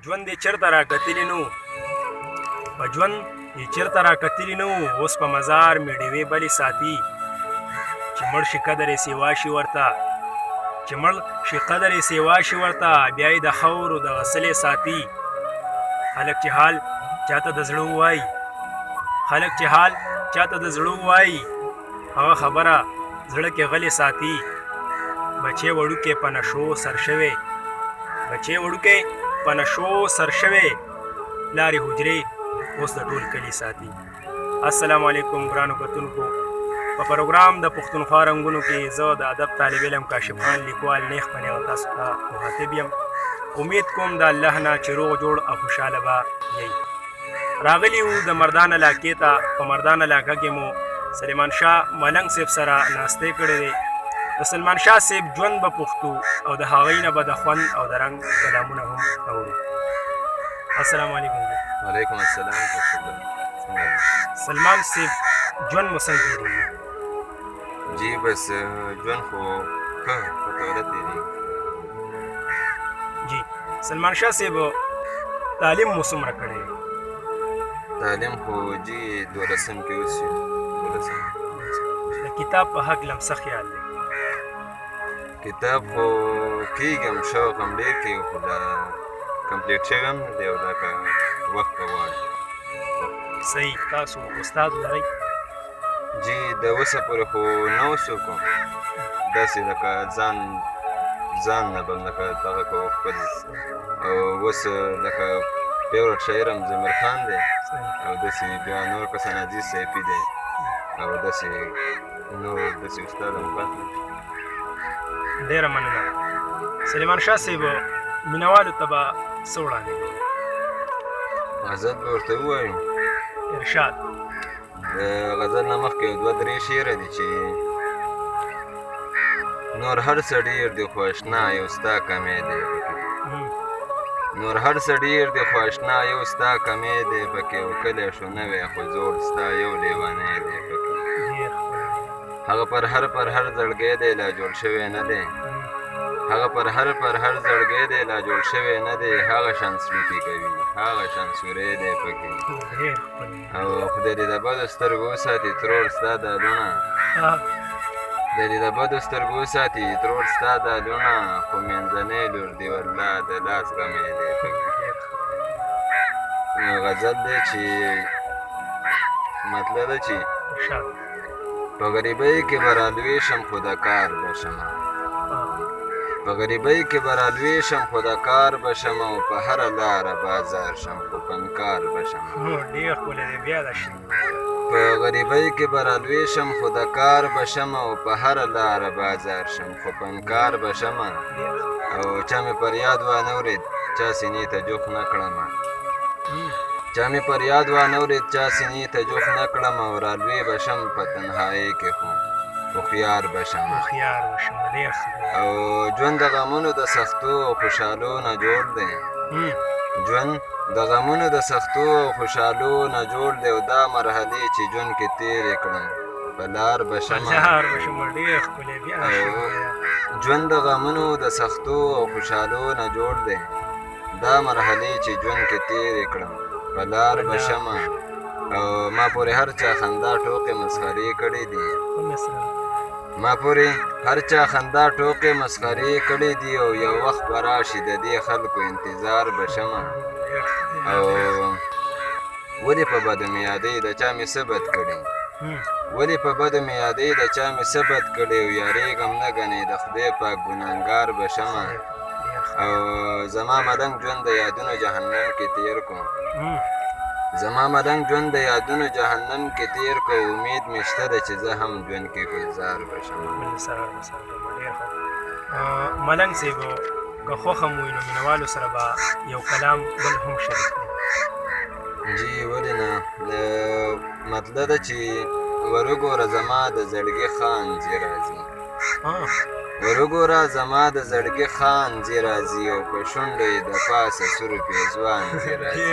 ژوند یې چېرته راکتلي نه وو په ژوند یې چېرته راکتلي نه وو اوس په مزار مې ډېوې بلې ساتي چې مړ شي قدر یې سیوا شي ورته چې مړ شي قدر یې سیوا شي ورته بیا یې د خاورو د غسلې ساتي خلک چې حال چاته د زړه ووایي خلک چې حال چاته د زړه ووایي هغه خبره زړه کې غلې ساتي بچې وړوکې په نشو سر شوی بچې وړوکې په نشو سر شوی لارې حجرې اوس د ټول کلي ساتي. السلام علیکم ګرانو کتونکو په پروګرام د پښتونخوا رنګونو کې زه د ادب طالب علم کاشف خان لیکوال نیغ پنیغ تاسو ته مخاطب یم. امید کوم د الله نه چې روغ جوړ او خوشحاله به یئ. راغلي وو د مردان علاقې ته په مردان علاقه کې مو سلیمان شاه ملنګ صاحب سره ناستې کړې دی. د سلیمان شاه صاحب ژوند به پوښتو او د هغوی نه به د خوند او د رنګ کلامونه هم اورو. السلام علیکم. وعلیکم السلام. سلمان صاحب ژوند مو څنګه تېرېږي؟ جی بس ژوند خو ښه په توره تېرېږي. جی سلمان شاه صاحب تعلیم مو څومره کړی؟ تعلیم خو جی 12 کې اوس یو 12. د کتاب په هکله څه خیال دی؟ کتاب خو کېږم شوق هم ډېر کوي خو دا کمپلیټ شوی هم نه دی او دا که وخت غواړي. صحیح. تاسو استاد لرئ؟ جی د اوسه پورې خو نه اوس کوم داسې لکه ځان نه بل لکه دغه کوو خپل او اوس لکه فیورټ شاعر هم زمیر خان دی او داسې بیا نور کسان عزیز صیفي دی او داسې نور داسې استاد هم پاتې. ډېره مننه. سلیمان شاه صاحب مینهوالو ته به څه وړاندې کوئ؟ غزل به ورته ووایو. ارشاد. د غزل نه مخکې 2-3 شعره دي چې نور هر څه ډېر دی خو اشنا یو ستا کمی دی پکې نور هر څه ډېر دی خو اشنا یو ستا کمی دی پکې او کلی شو نوی خو زوړ ستا یو لیونی دی پکې هغه پر هر زړګی دی لا جوړ شوی نه دی هغه پر هر زړګی دی لا جوړ شوی نه دی هغه شان سلوکي کوي هغه شان سوری دی پکې او خدای دې د بدو سترګو وساتي ترور ستا دالونه خدای دې د بدو سترګو وساتي ترور ستا دالونه خو منځنی لور دی والله د لاس غمی دی پکې غزل دی چې مطلب ده چې په غریبۍ کې به رالویشم خو د کار به شمه په غریبۍ کې به رالویشم خو د کار به شم او په هره لاره بازار شم خو فنکار به شم په غریبۍ کې به رالویشم خو د کار به شم او په هره لاره بازار شم خو فنکار به شم او چا مې پر یاد وانه ورید چا سینې ته جوخ نه کړمه چا مې پر یاد وانه ورید چا سینې ته جوخ نه کړم او رالوی به شم په تنهایۍ کې خو هوښیار به شم او ژوند د غمونو د سختو او خوشحالو نه جوړ دی ژوند د غمونو د سختو او خوشحالو نه جوړ دی او دا مرحلې چې ژوند کې تېرې کړم په لار به شم ژوند د غمونو د سختو او خوشحالو نه جوړ دی دا مرحلې چې ژوند کې تېرې کړم په لار به شم او ما پورې هر چا خندا ټوکې مسخرې کړې دي ما پورې هر چا خندا ټوکې مسخرې کړې دي او یو وخت به راشي د دې خلکو انتظار به شم او ولې په بدو مې یادۍ د چا مې څه بد کړي ولې په بدو مې یادۍ د چا مې څه بد کړي او یارېږم نه ګنې د خدای پاک ګنهګار به شم او زما ملنګ ژوند د یادونو جهنم کې تېر کړو زما ملنګ ژوند د یادونو جهنم کې تېر کو امید مې شته ده چې زه هم ژوند کې ګلزار به شم. ملنګ صاحب که خوښه مو وي نو مینهوالو سره به یو کلام بل هم شریک کړي. جی ولې نه مطلب ده چې ورګوره زما د زړګي خان ځي راځي ورګوره زما د زړګي خان ځي راځي او په شونډو یې د پاسه سور پیزوان ځي راځي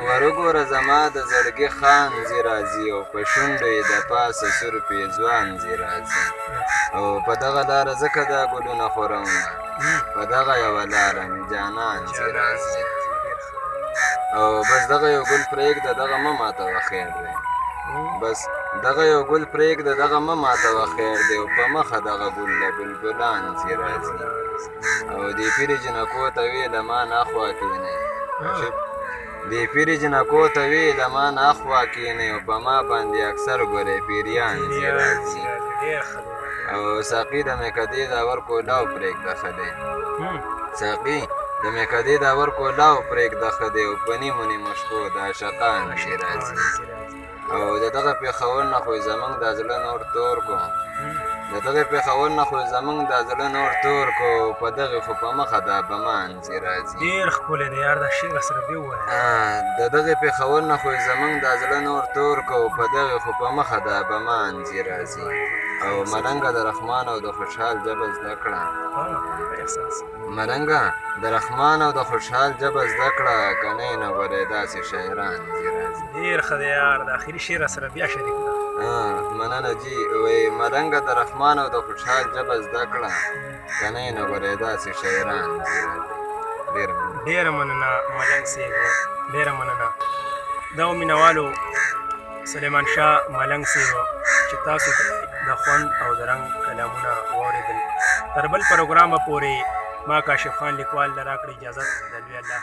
ورګوره زما د زړګي خان ځي راځي او په شونډو یې د پاسه سور پیزوان ځي راځي او په دغه لاره ځکه دا ګلونه خورم په دغه یوه لاره مې جانان چې راځي او بس دغه یو ګل پرېږده دغه مه ماتوه خیر دی بس دغه یو ګل پرېږده دغه مه ماتوه خیر دی او په مخه دغه ګل له بلبلان چې راځي او دې پیرې جنکو ته وې له ما نه اخوا کښېنئ دې پیرې جنکو ته وې له ما نه اخوا کښېنئ او په ما باندې اکثر ګورې پیریان چې راځي او ساقي د میکدې دا ورکولاو پرېږده ښه دی ساقي د میکدې دا ورکولاو پرېږده ښه دی او په نیمو نیمو شپو د عاشقان چې راځي او د دغه پېښور نه خو زمونږ دا زړه نور تور کو د دغه پېښور نه خو زمونږ دا زړه نور تور کو په دغې خو په مخه دا بمان چې راځي ډېر ښکلی دی یار دا شعر سره بیا ووایه د دغې پېښور نه خو زمونږ دا زړه نور تور کو په دغې خو په مخه دا بمان چې راځي او ملنګه د رحمان او د خوشحال ژبه زده کړه ملنګه د رحمان او د خوشحال ژبه زده کړه که نه یې نه ولې داسې شاعران چې راځي ډېر ښه دی یار د آخري شعر سره بیا شریک کړه مننه جي وایي ملنګه د رحمان او د خوشحال ژبه زده کړه که نه یې نه ولې داسې شاعران چې راځي ډېره مننه ملنګ صاحب ډېره مننه دغو مینهوالو سلیمان شاه ملنګ صاحب چې تاسو د خوند او د رنګ کلامونه واورېدل تر بل پروګرامه پورې ما کاشف خان لیکوال له راکړې اجازت د لوی الله